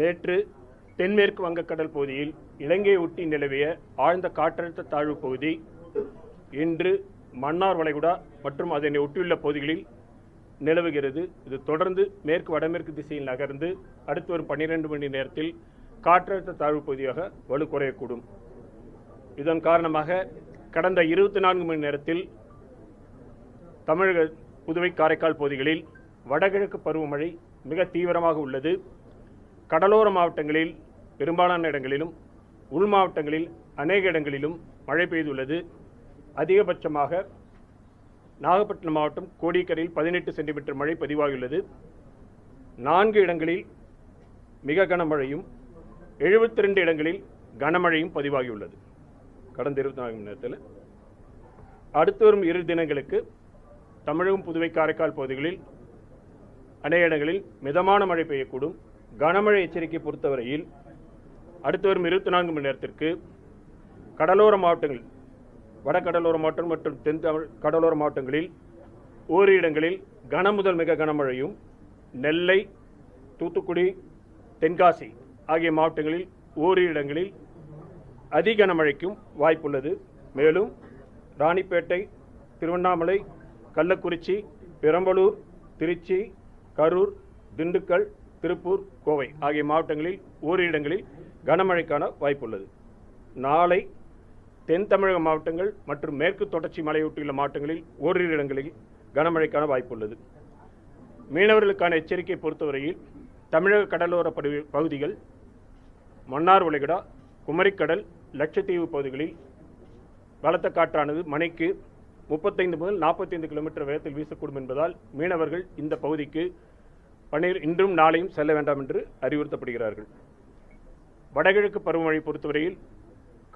நேற்று தென்மேற்கு வங்கக்கடல் பகுதியில் இலங்கையை ஒட்டி நிலவிய ஆழ்ந்த காற்றழுத்த தாழ்வு பகுதி இன்று மன்னார் வளைகுடா மற்றும் அதனை ஒட்டியுள்ள பகுதிகளில் நிலவுகிறது. இது தொடர்ந்து மேற்கு வடமேற்கு திசையில் நகர்ந்து அடுத்து வரும் 12 மணி நேரத்தில் காற்றழுத்த தாழ்வு பகுதியாக வலுக்குறையக்கூடும். இதன் காரணமாக கடந்த 24 மணி நேரத்தில் தமிழக, புதுவை, காரைக்கால் பகுதிகளில் வடகிழக்கு பருவமழை மிக தீவிரமாக உள்ளது. கடலோர மாவட்டங்களில் பெரும்பாலான இடங்களிலும் உள் மாவட்டங்களில் அநேக இடங்களிலும் மழை பெய்துள்ளது. அதிகபட்சமாக நாகப்பட்டினம் மாவட்டம் கோடியக்கரையில் 18 சென்டிமீட்டர் மழை பதிவாகியுள்ளது. 4 இடங்களில் மிக கனமழையும் 72 இடங்களில் கனமழையும் பதிவாகியுள்ளது கடந்த 24 மணி நேரத்தில். அடுத்து வரும் 2 தினங்களுக்கு தமிழகம், புதுவை, காரைக்கால் பகுதிகளில் அநேக இடங்களில் மிதமான மழை பெய்யக்கூடும். கனமழை எச்சரிக்கை பொறுத்தவரையில் அடுத்து வரும் 24 மணி நேரத்திற்கு கடலோர மாவட்டங்கள், வடகடலோர மாவட்டம் மற்றும் தென் கடலோர மாவட்டங்களில் ஓரிரு இடங்களில் கன முதல் மிக கனமழையும், நெல்லை, தூத்துக்குடி, தென்காசி ஆகிய மாவட்டங்களில் ஓரிரு இடங்களில் அதிகனமழைக்கும் வாய்ப்புள்ளது. மேலும் ராணிப்பேட்டை, திருவண்ணாமலை, கள்ளக்குறிச்சி, பெரம்பலூர், திருச்சி, கரூர், திண்டுக்கல், திருப்பூர், கோவை ஆகிய மாவட்டங்களில் ஓரிரு இடங்களில் கனமழைக்கான வாய்ப்புள்ளது. நாளை தென் தமிழக மாவட்டங்கள் மற்றும் மேற்கு தொடர்ச்சி மலையொட்டியுள்ள மாவட்டங்களில் ஓரிரு இடங்களில் கனமழைக்கான வாய்ப்புள்ளது. மீனவர்களுக்கான எச்சரிக்கை பொறுத்தவரையில் தமிழக கடலோர பகுதிகள், மன்னார் வளைகுடா, குமரிக்கடல், லட்சத்தீவு பகுதிகளில் பலத்த காற்றானது மணிக்கு 35 முதல் 45 கிலோமீட்டர் வேகத்தில் வீசக்கூடும் என்பதால் மீனவர்கள் இந்த பகுதிக்கு இன்றும் நாளையும் செல்ல வேண்டாம் என்று அறிவுறுத்தப்படுகிறார்கள். வடகிழக்கு பருவமழை பொறுத்தவரையில்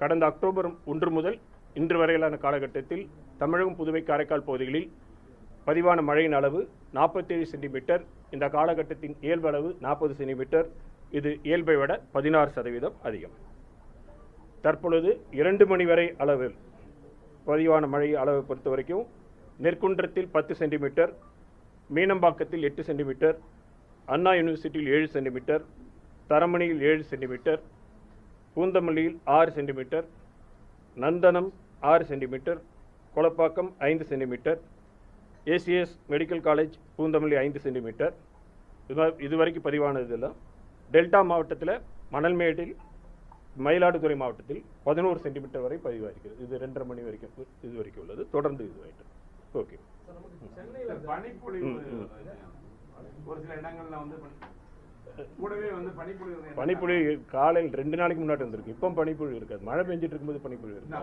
கடந்த அக்டோபர் 1 முதல் இன்று வரையிலான காலகட்டத்தில் தமிழகம், புதுவை, காரைக்கால் பகுதிகளில் பதிவான மழையின் அளவு 47 சென்டிமீட்டர். இந்த காலகட்டத்தின் இயல்பு அளவு 40 சென்டிமீட்டர். இது இயல்பை விட 16% அதிகம். தற்பொழுது 2 மணி வரை அளவில் பதிவான மழை அளவை பொறுத்த வரைக்கும் நெற்குன்றத்தில் 10 சென்டிமீட்டர், மீனம்பாக்கத்தில் 8 சென்டிமீட்டர், அண்ணா யூனிவர்சிட்டியில் 7 சென்டிமீட்டர், தரமணியில் 7 சென்டிமீட்டர், பூந்தமல்லியில் 6 centimetre, Nandanam 6 centimetre, Kolappakkam 5 centimetre, ACS medical college Poonamallee 5 centimetre. இதுவரைக்கும் பதிவானதெல்லாம் டெல்டா மாவட்டத்தில் மணல்மேட்டில், மயிலாடுதுறை மாவட்டத்தில் 11 சென்டிமீட்டர் வரை பதிவாகிறது. இது 2:30 மணி வரைக்கும் இதுவரைக்கும் உள்ளது. தொடர்ந்து இதுவாயிட்டு ஓகே. பனிப்பொழிவு காலையில் 2 நாளைக்கு முன்னாடி வந்திருக்கு. இப்போ பனிப்பொழிவு இருக்காது. மழை பெஞ்சிட்டு இருக்கும்போது பனிப்பொழிவு இருக்காது.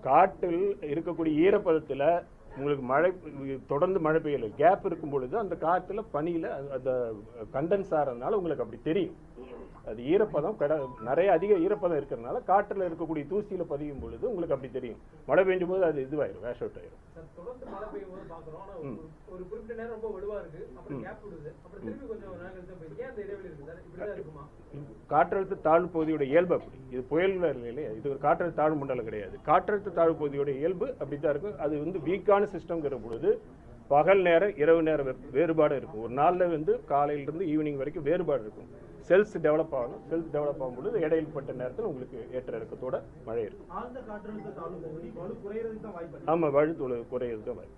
காட்டில் இருக்கக்கூடிய ஈரப்பதத்தில் உங்களுக்கு மழை தொடர்ந்து மழை பெய்யல, கேப் இருக்கும் பொழுது அந்த காற்றுல பனியில் அந்த கண்டென்ஸ் ஆகிறதுனால உங்களுக்கு அப்படி தெரியும். அது ஈரப்பதம் நிறைய அதிக ஈரப்பதம் இருக்கிறதுனால காற்றில் இருக்கக்கூடிய தூசியில் பதியும் பொழுது உங்களுக்கு அப்படி தெரியும். மழை பெய்யும் போது அது இதுவாயிரும், வேஷ் அவுட் ஆயிரும். காற்றழுத்த தாழ்வு பகுதியோட இயல்பு அப்படி. இது புயல் இல்லையா, இது ஒரு காற்றழுத்த தாழ்வு மண்டலம் கிடையாது. காற்றழுத்த தாழ்வு பகுதியோட இயல்பு அப்படித்தான் இருக்கும். அது வீக்கான சிஸ்டம்ங்கிற பொழுது பகல் நேரம் இரவு நேரம் வேறுபாடு இருக்கும். ஒரு நாளில் காலையிலிருந்து ஈவினிங் வரைக்கும் வேறுபாடு இருக்கும். செல்ஸ் டெவலப் ஆகணும். செல்ஸ் டெவலப் ஆகும்போது இடையில்பட்ட நேரத்தில் உங்களுக்கு ஏற்ற இறக்கத்தோட மழை இருக்கும். ஆமாம், வலு குறையிறது தான் வாய்ப்பு.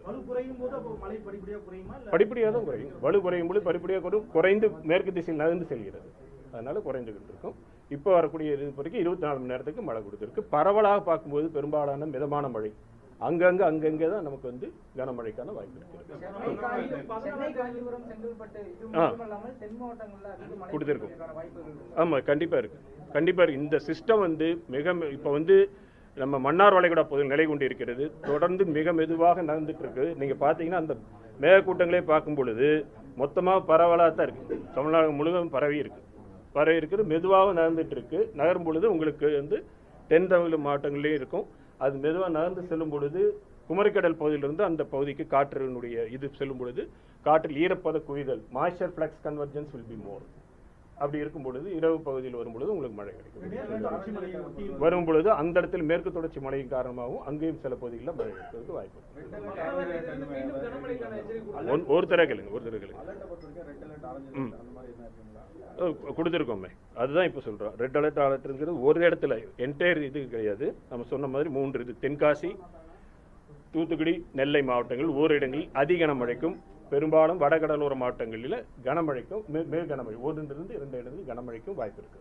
படிப்படியாக தான் குறையும். வலு குறையும் போது படிப்படியாக குறைந்து மேற்கு திசையில் நகர்ந்து செல்கிறது. அதனால குறைந்துகிட்டு இருக்கும். இப்போ வரக்கூடிய இது வரைக்கும் 24 மணி நேரத்துக்கு மழை கொடுத்துருக்கு. பரவலாக பார்க்கும்போது பெரும்பாலான மிதமான மழை, அங்கங்கே தான் நமக்கு கனமழைக்கான வாய்ப்பு இருக்கு. கொடுத்துருக்கோம். ஆமாம், கண்டிப்பாக இருக்கு. இந்த சிஸ்டம் மிக இப்போ நம்ம மன்னார் வளைகுடா பகுதியில் நிலை கொண்டு இருக்கிறது. தொடர்ந்து மிக மெதுவாக நகர்ந்துட்டு இருக்கு. நீங்கள் பார்த்தீங்கன்னா அந்த மேகக்கூட்டங்களே பார்க்கும் பொழுது மொத்தமாக பரவலாக தான் இருக்கு. தமிழ்நாடு முழுவதும் பரவி இருக்குது. மெதுவாக நகர்ந்துட்டு இருக்கு. நகரும் பொழுது உங்களுக்கு தென் தமிழ் மாவட்டங்களிலேயும் இருக்கும். அது மெதுவாக நகர்ந்து செல்லும் பொழுது குமரிக்கடல் பகுதியிலிருந்து அந்த பகுதிக்கு காற்றினுடைய இது செல்லும் பொழுது காற்றில் ஈரப்பத குவிதல், moisture flux convergence will be more. அப்படி இருக்கும் பொழுது இரவு பகுதியில் வரும் பொழுது உங்களுக்கு மழை கிடைக்கும். வரும் பொழுது அந்த இடத்தில் மேற்கு தொடர்ச்சி மழையின் காரணமாகவும் அங்கேயும் சில பகுதிகளில் மழை கிடைக்கிறதுக்கு வாய்ப்பு ஒரு தர கேளுங்க. கொடுத்துருக்கோமே, அதுதான் இப்போ சொல்கிறோம். ரெட் அலர்ட் அலர்ட்ங்கிறது ஒரு இடத்துல என்டையர் இது கிடையாது. நம்ம சொன்ன மாதிரி 3 இது தென்காசி, தூத்துக்குடி, நெல்லை மாவட்டங்கள் ஓரிடங்களில் அதிக கனமழைக்கும், பெரும்பாலும் வடகடலோர மாவட்டங்களில் கனமழைக்கும், மேல் கனமழை 1 to 2 இடங்களில் கனமழைக்கும் வாய்ப்பு இருக்கு.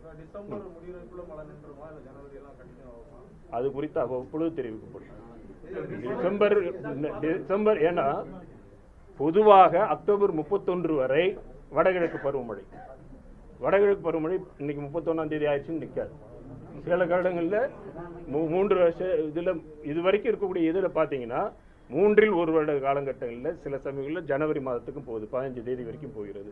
அது குறித்து அவ்வப்பொழுது தெரிவிக்கப்படும். டிசம்பர் ஏன்னா பொதுவாக அக்டோபர் 31 வரை வடகிழக்கு பருவமழை. வடகிழக்கு பருவமழை இன்னைக்கு 31ஆம் தேதி ஆயிடுச்சுன்னு நிற்காது. சில காலங்களில் 3 வருஷம் இதில் இது வரைக்கும் இருக்கக்கூடிய இதில் பார்த்தீங்கன்னா 3 வருட காலகட்டங்களில் சில சமயங்களில் ஜனவரி மாதத்துக்கும் போகுது, 15 தேதி வரைக்கும் போகிறது.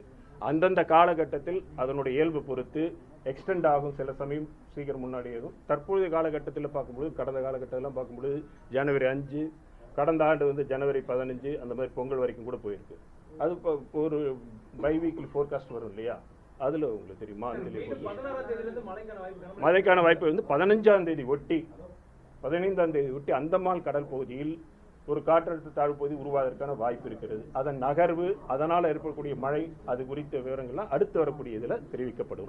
அந்தந்த காலகட்டத்தில் அதனுடைய இயல்பு பொறுத்து எக்ஸ்டெண்ட் ஆகும். சில சமயம் சீக்கிரம் முன்னாடி ஆகும். தற்போதைய காலகட்டத்தில் பார்க்கும்பொழுது, கடந்த காலகட்டத்திலாம் பார்க்கும்பொழுது ஜனவரி 5, கடந்த ஆண்டு ஜனவரி 15 அந்த மாதிரி பொங்கல் வரைக்கும் கூட போயிருக்கு. அது இப்போ ஒரு பை வீக்கில் ஃபோர்காஸ்ட் வரும் இல்லையா, அதில் உங்களுக்கு தெரியுமா மழைக்கான வாய்ப்பு 15ஆம் தேதி ஒட்டி 15ஆம் தேதி ஒட்டி அந்தமான் கடல் பகுதியில் ஒரு காற்றழுத்த தாழ்வு பகுதி உருவாவதற்கான வாய்ப்பு இருக்கிறது. அதன் நகர்வு, அதனால் ஏற்படக்கூடிய மழை, அது குறித்த விவரங்கள்லாம் அடுத்து வரக்கூடிய இதில் தெரிவிக்கப்படும்.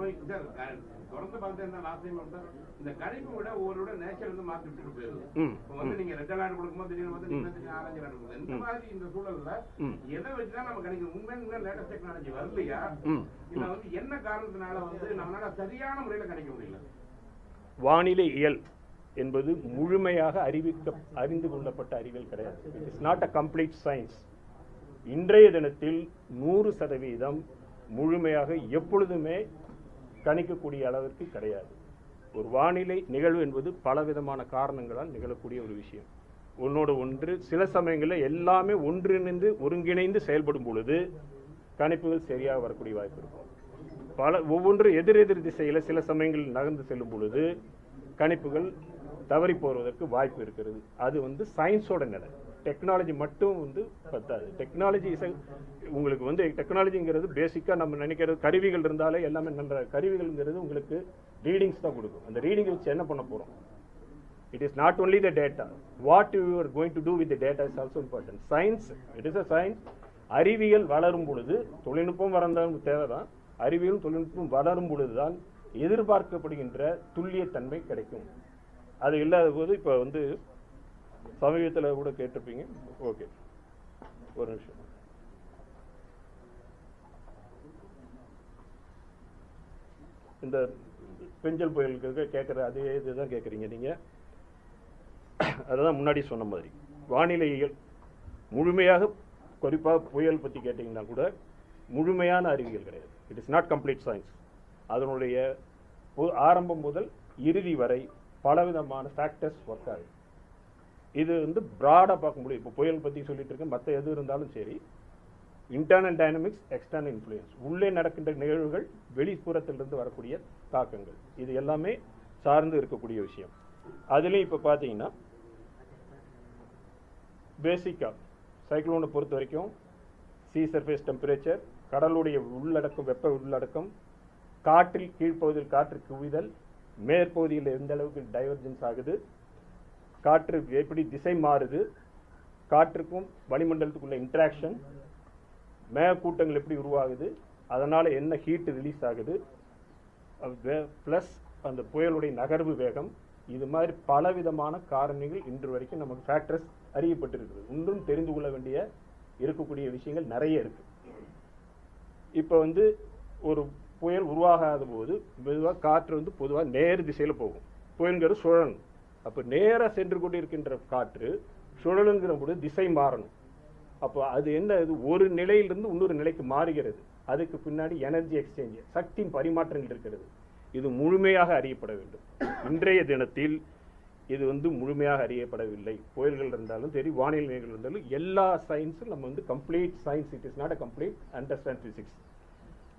வானிலை இயல் என்பது முழுமையாக அறிந்து கொள்ளப்பட்ட அறிவியல் கிடையாது. It is not a complete science. இன்றைய தினத்தில் 100% முழுமையாக எப்பொழுதுமே கணிக்கக்கூடிய அளவிற்கு கிடையாது. ஒரு வானிலை நிகழ்வு என்பது பலவிதமான காரணங்களால் நிகழக்கூடிய ஒரு விஷயம். ஒன்னோடு ஒன்று சில சமயங்களில் எல்லாமே ஒன்றிணைந்து ஒருங்கிணைந்து செயல்படும் பொழுது கணிப்புகள் சரியாக வரக்கூடிய வாய்ப்பு இருக்கும். ஒவ்வொன்று எதிரெதிர் திசையில் சில சமயங்களில் நகர்ந்து செல்லும் பொழுது கணிப்புகள் தவறி போவதற்கு வாய்ப்பு இருக்கிறது. அது சயின்ஸோட நிலை. டெக்னாலஜி மட்டும் பத்தாது. டெக்னாலஜி உங்களுக்கு டெக்னாலஜிங்கிறது பேசிக்காக நம்ம நினைக்கிறது கருவிகள் இருந்தாலே எல்லாமே நல்ல. கருவிகள்ங்கிறது உங்களுக்கு ரீடிங்ஸ் தான் கொடுக்கும். அந்த ரீடிங்கை வச்சு என்ன பண்ண போகிறோம்? It is not only the data, what you are going to do with the data is also important. Science, it is a science. அறிவியல் வளரும் பொழுது தொழில்நுட்பம் வளர்ந்தாலும் தேவைதான். அறிவியல் தொழில்நுட்பம் வளரும் பொழுதுதான் எதிர்பார்க்கப்படுகின்ற துல்லியத்தன்மை கிடைக்கும். அது இல்லாத போது இப்போ சமீபத்தில் கூட கேட்டிருப்பீங்க. ஓகே, ஒரு நிமிஷம். இந்த பெஞ்சல் புயலுக்கு கேட்குற அதே இதுதான் கேட்குறீங்க நீங்கள். அதுதான் முன்னாடி சொன்ன மாதிரி வானிலையியல் முழுமையாக, குறிப்பாக புயல் பற்றி கேட்டிங்கன்னா கூட முழுமையான அறிவியல் கிடையாது. It is not complete science. அதனுடைய ஆரம்பம் முதல் இறுதி வரை பலவிதமான ஃபேக்டர்ஸ் ஒர்க் ஆகுது. இது ப்ராடாக பார்க்க முடியும். இப்போ புயல் பற்றி சொல்லிட்டு இருக்கேன், மற்ற எது இருந்தாலும் சரி, இன்டர்னல் டைனமிக்ஸ், எக்ஸ்டர்னல் இன்ஃப்ளூயன்ஸ், உள்ளே நடக்கின்ற நிகழ்வுகள், வெளிப்புறத்திலிருந்து வரக்கூடிய தாக்கங்கள், இது எல்லாமே சார்ந்து இருக்கக்கூடிய விஷயம். அதுலேயும் இப்போ பார்த்தீங்கன்னா பேசிக்காக சைக்ளோனை பொறுத்த வரைக்கும் சீ சர்ஃபேஸ் டெம்பரேச்சர், கடலுடைய உள்ளடக்கம், வெப்ப உள்ளடக்கம், காற்றில் கீழ்ப்பகுதியில் காற்று குவிதல், மேற்பகுதியில் எந்த அளவுக்கு டைவர்ஜென்ஸ் ஆகுது, காற்று எப்படி திசை மாறுது, காற்றுக்கும் வளிமண்டலத்துக்குள்ள இன்ட்ராக்ஷன், மேகக்கூட்டங்கள் எப்படி உருவாகுது, அதனால் என்ன ஹீட் ரிலீஸ் ஆகுது, ப்ளஸ் அந்த புயலுடைய நகர்வு வேகம், இது மாதிரி பலவிதமான காரணிகள் இன்று வரைக்கும் நமக்கு ஃபேக்டர்ஸ் அறியப்பட்டிருக்குது. இன்னும் தெரிந்து கொள்ள வேண்டிய இருக்கக்கூடிய விஷயங்கள் நிறைய இருக்கு. இப்போ ஒரு புயல் உருவாகாத போது மெதுவாக காற்று பொதுவாக நேர் திசையில் போகும். புயல்கிற சுழலும். அப்போ நேராக சென்று கொண்டு இருக்கின்ற காற்று சுழலுங்கிற போது திசை மாறணும். அப்போ அது என்ன, இது ஒரு நிலையிலிருந்து இன்னொரு நிலைக்கு மாறுகிறது. அதுக்கு பின்னாடி எனர்ஜி எக்ஸ்சேஞ்ச், சக்தியின் பரிமாற்றங்கள் இருக்கிறது. இது முழுமையாக அறியப்பட வேண்டும். இன்றைய தினத்தில் இது முழுமையாக அறியப்படவில்லை. புயல்கள் இருந்தாலும் சரி, வானிலைகள் இருந்தாலும் எல்லா சயின்ஸும் நம்ம complete science, it is not a complete understand physics.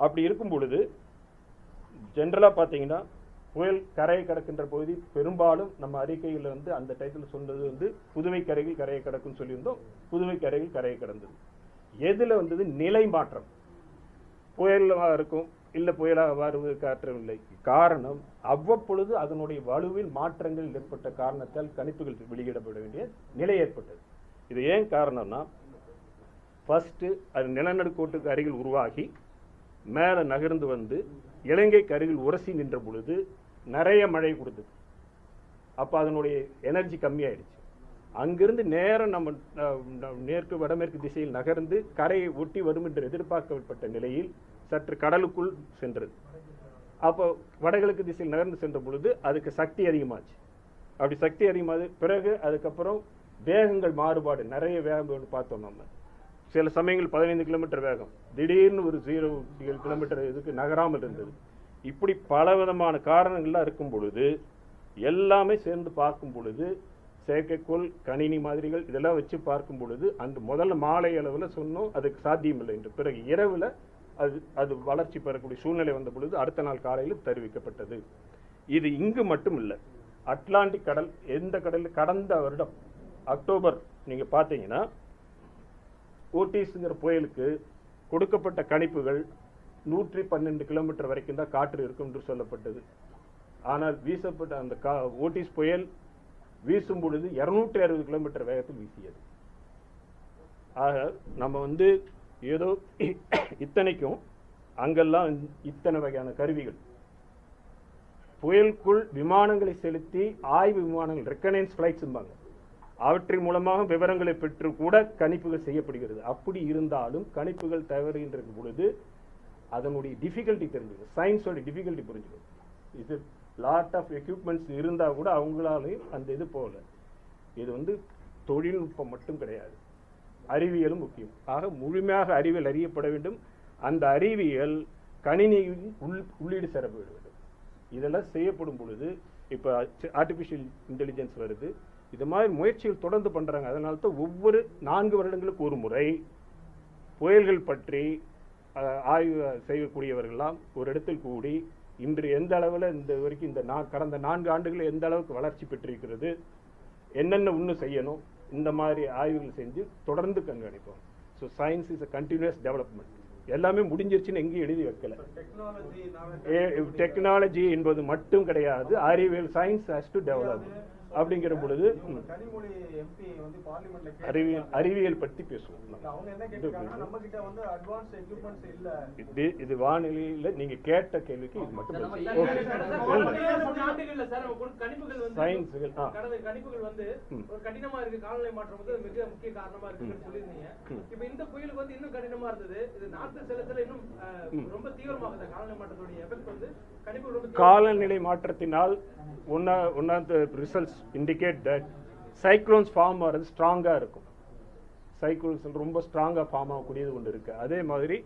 அப்படி இருக்கும் பொழுது ஜென்ரலாக பார்த்தீங்கன்னா புயல் கரையை கடக்கின்ற பகுதி பெரும்பாலும் நம்ம அறிக்கையில் அந்த டைத்தில் சொன்னது புதுவை கரையில் கரையை கடக்குன்னு சொல்லியிருந்தோம். புதுவை கரையில் கரையை கடந்தது. எதில் நிலை மாற்றம் புயலாக இருக்கும், இல்லை புயலாக வருவதற்கு ஆற்றவில்லை. காரணம் அவ்வப்பொழுது அதனுடைய வலுவில் மாற்றங்கள் ஏற்பட்ட காரணத்தால் கணிப்புகள் வெளியிடப்பட வேண்டிய நிலை ஏற்பட்டது. இது ஏன் காரணம்னா, ஃபர்ஸ்ட் அது நிலநடுக்கோட்டுக்கு அருகில் உருவாகி மேலே நகர்ந்து வந்து இலங்கைக்கு அருகில் உரசி நின்ற பொழுது நிறைய மழை கொடுத்தது. அப்போ அதனுடைய எனர்ஜி கம்மியாயிடுச்சு. அங்கிருந்து நேரம் நம்ம மேற்கு வடமேற்கு திசையில் நகர்ந்து கரையை ஒட்டி வரும் என்று எதிர்பார்க்கப்பட்ட நிலையில் சற்று கடலுக்குள் சென்றது. அப்போ வடகிழக்கு திசையில் நகர்ந்து சென்ற பொழுது அதுக்கு சக்தி அதிகமாச்சு. அப்படி சக்தி அதிகமாக பிறகு அதுக்கப்புறம் வேகங்கள் மாறுபாடு நிறைய வேகம் பார்த்தோம். நம்ம சில சமயங்கள் 15 கிலோமீட்டர் வேகம், திடீர்னு ஒரு 0 கிலோமீட்டர் இதுக்கு நகராமல் இருந்தது. இப்படி பலவிதமான காரணங்கள்லாம் இருக்கும் பொழுது எல்லாமே சேர்ந்து பார்க்கும் பொழுது செயற்கைக்கோள் கணினி மாதிரிகள் இதெல்லாம் வச்சு பார்க்கும் பொழுது அந்த முதல்ல மாலை அளவில் சொன்னோம் அதுக்கு சாத்தியமில்லை என்று. பிறகு இரவில் அது வளர்ச்சி பெறக்கூடிய சூழ்நிலை வந்த பொழுது அடுத்த நாள் காலையில் தெரிவிக்கப்பட்டது. இது இங்கு மட்டும் இல்லை, அட்லாண்டிக் கடல், எந்த கடலில் கடந்த வருடம் அக்டோபர் நீங்கள் பார்த்தீங்கன்னா ஓட்டிஸ்ங்கிற புயலுக்கு கொடுக்கப்பட்ட கணிப்புகள் 112 கிலோமீட்டர் வரைக்கும் தான் காற்று இருக்கும் என்று சொல்லப்பட்டது. ஆனால் வீசப்பட்ட அந்த ஓட்டிஸ் புயல் வீசும் பொழுது 260 கிலோமீட்டர் வேகத்தில் வீசியது. ஆக நம்ம ஏதோ இத்தனைக்கும் அங்கெல்லாம் இத்தனை வகையான கருவிகள், புயலுக்குள் விமானங்களை செலுத்தி ஆய்வு விமானங்கள் ரெக்கனன்ஸ் ஃபிளைட்ஸ் அவற்றின் மூலமாக விவரங்களை பெற்று கூட கணிப்புகள் செய்யப்படுகிறது. அப்படி இருந்தாலும் கணிப்புகள் தவறுகின்ற பொழுது அதனுடைய டிஃபிகல்ட்டி தெரிஞ்சுக்கும், சயின்ஸோட டிஃபிகல்ட்டி புரிஞ்சுக்கும். இது லாட் ஆஃப் எக்யூப்மெண்ட்ஸ் இருந்தால் கூட அவங்களாலையும் அந்த இது போகல. இது தொழில்நுட்பம் மட்டும் கிடையாது, அறிவியலும் முக்கியம். ஆக முழுமையாக அறிவியல் அறியப்பட வேண்டும். அந்த அறிவியல் கணினியில் உள்ளீடு சேரப்பட வேண்டும். இதெல்லாம் செய்யப்படும் பொழுது இப்போ ஆர்டிஃபிஷியல் இன்டெலிஜென்ஸ் வருது. இது மாதிரி முயற்சிகள் தொடர்ந்து பண்ணுறாங்க. அதனால தான் ஒவ்வொரு 4 வருடங்களுக்கு ஒரு முறை புயல்கள் பற்றி ஆய்வு செய்யக்கூடியவர்கள்லாம் ஒரு இடத்தில் கூடி இன்று எந்த அளவில் இந்த வரைக்கும் கடந்த 4 ஆண்டுகளில் எந்த அளவுக்கு வளர்ச்சி பெற்றிருக்கிறது, என்னென்ன இன்னும் செய்யணும், இந்த மாதிரி ஆய்வுகள் செஞ்சு தொடர்ந்து கண்காணிப்போம். So science is a continuous development. எல்லாமே முடிஞ்சிருச்சுன்னு எங்கேயும் எழுதி வைக்கல. டெக்னாலஜி என்பது மட்டும் கிடையாது, அறிவியல் சயின்ஸ் ஹேஸ் டு டெவலப். அப்படிங்கிற பொழுது அறிவியல் பற்றி பேசுவோம். இது வானிலையில் நீங்க கேட்ட கேள்விக்கு இது மட்டும் காலநிலை மாற்றத்தினால் one of the results indicate that cyclones form ஆகிறது ஸ்ட்ராங்காக இருக்கும். சைக்ளோன்ஸ் ரொம்ப ஸ்ட்ராங்காக ஃபார்ம் ஆகக்கூடியது ஒன்று இருக்குது. அதே மாதிரி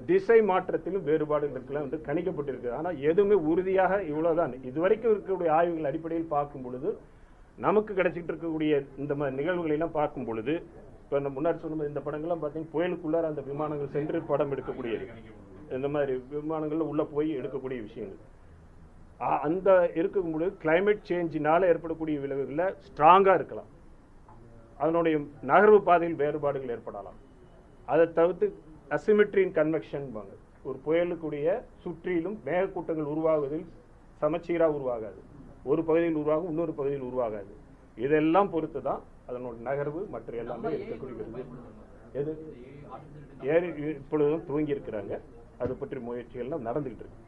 திசை மாற்றத்திலும் வேறுபாடுகள் இருக்கலாம் கணிக்கப்பட்டிருக்கு. ஆனால் எதுவுமே உறுதியாக இவ்வளோதான் இதுவரைக்கும் இருக்கக்கூடிய ஆய்வுகள் அடிப்படையில் பார்க்கும் பொழுது நமக்கு கிடைச்சிட்டு இருக்கக்கூடிய இந்த மாதிரி நிகழ்வுகளெல்லாம் பார்க்கும் பொழுது, இப்போ நம்ம முன்னாடி சொன்ன இந்த படங்கள்லாம் பார்த்தீங்கன்னா புயலுக்குள்ளார அந்த விமானங்கள் சென்று படம் எடுக்கக்கூடியது, இந்த மாதிரி விமானங்களில் உள்ளே போய் எடுக்கக்கூடிய விஷயங்கள் அந்த இருக்கும்போது கிளைமேட் சேஞ்சினால் ஏற்படக்கூடிய விளைவுகளில் ஸ்ட்ராங்காக இருக்கலாம். அதனுடைய நகர்வு பாதையில் வேறுபாடுகள் ஏற்படலாம். அதை தவிர்த்து அசிமெட்ரின் கன்வெக்ஷன் ஒரு புயலுக்குடைய சுற்றிலும் மேகக்கூட்டங்கள் உருவாகுவதில் சமச்சீராக உருவாகாது. ஒரு பகுதியில் உருவாகும், இன்னொரு பகுதியில் உருவாகாது. இதெல்லாம் பொறுத்து தான் அதனோட நகர்வு மற்ற எல்லாமே இருக்கக்கூடியது. எது இப்பொழுதும் துவங்கி இருக்கிறாங்க. அது பற்றி முயற்சிகள்லாம் நடந்துகிட்டு இருக்கு.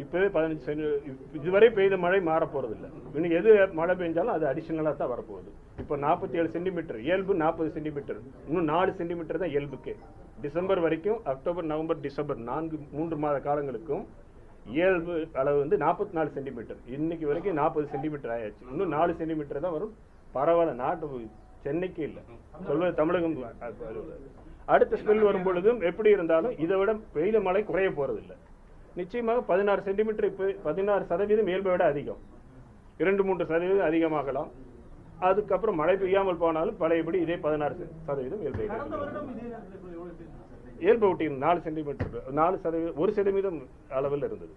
இப்பவே 15 இதுவரை பெய்த மழை மாற போறதில்லை. இன்னும் எது மழை பெஞ்சாலும் அது அடிஷனலா தான் வரப்போகுது. இப்போ 47 சென்டிமீட்டர், இயல்பு 40 சென்டிமீட்டர், இன்னும் 4 சென்டிமீட்டர் தான் இயல்புக்கே. டிசம்பர் வரைக்கும், அக்டோபர் நவம்பர் டிசம்பர் 3 மாத காலங்களுக்கும் இயல்பு அளவு 44 சென்டிமீட்டர். இன்னைக்கு வரைக்கும் 40 சென்டிமீட்டர் ஆயாச்சு. இன்னும் 4 சென்டிமீட்டர் தான் வரும். பரவாயில்ல, நாட்டு சென்னைக்கு இல்லை, சொல்வது தமிழகம். அடுத்த ஸ்பெல் வரும் பொழுதும் எப்படி இருந்தாலும் இதை விட பெய்த மழை குறைய போறதில்லை. நிச்சயமாக 16 சென்டிமீட்டர், இப்போ 16% இயல்பை விட அதிகம், 2-3% அதிகமாகலாம். அதுக்கப்புறம் மழை பெய்யாமல் போனாலும் பழையபடி இதே 16% இயல்பை ஒட்டி 4 சென்டிமீட்டர், 4%, 1% அளவில் இருந்தது.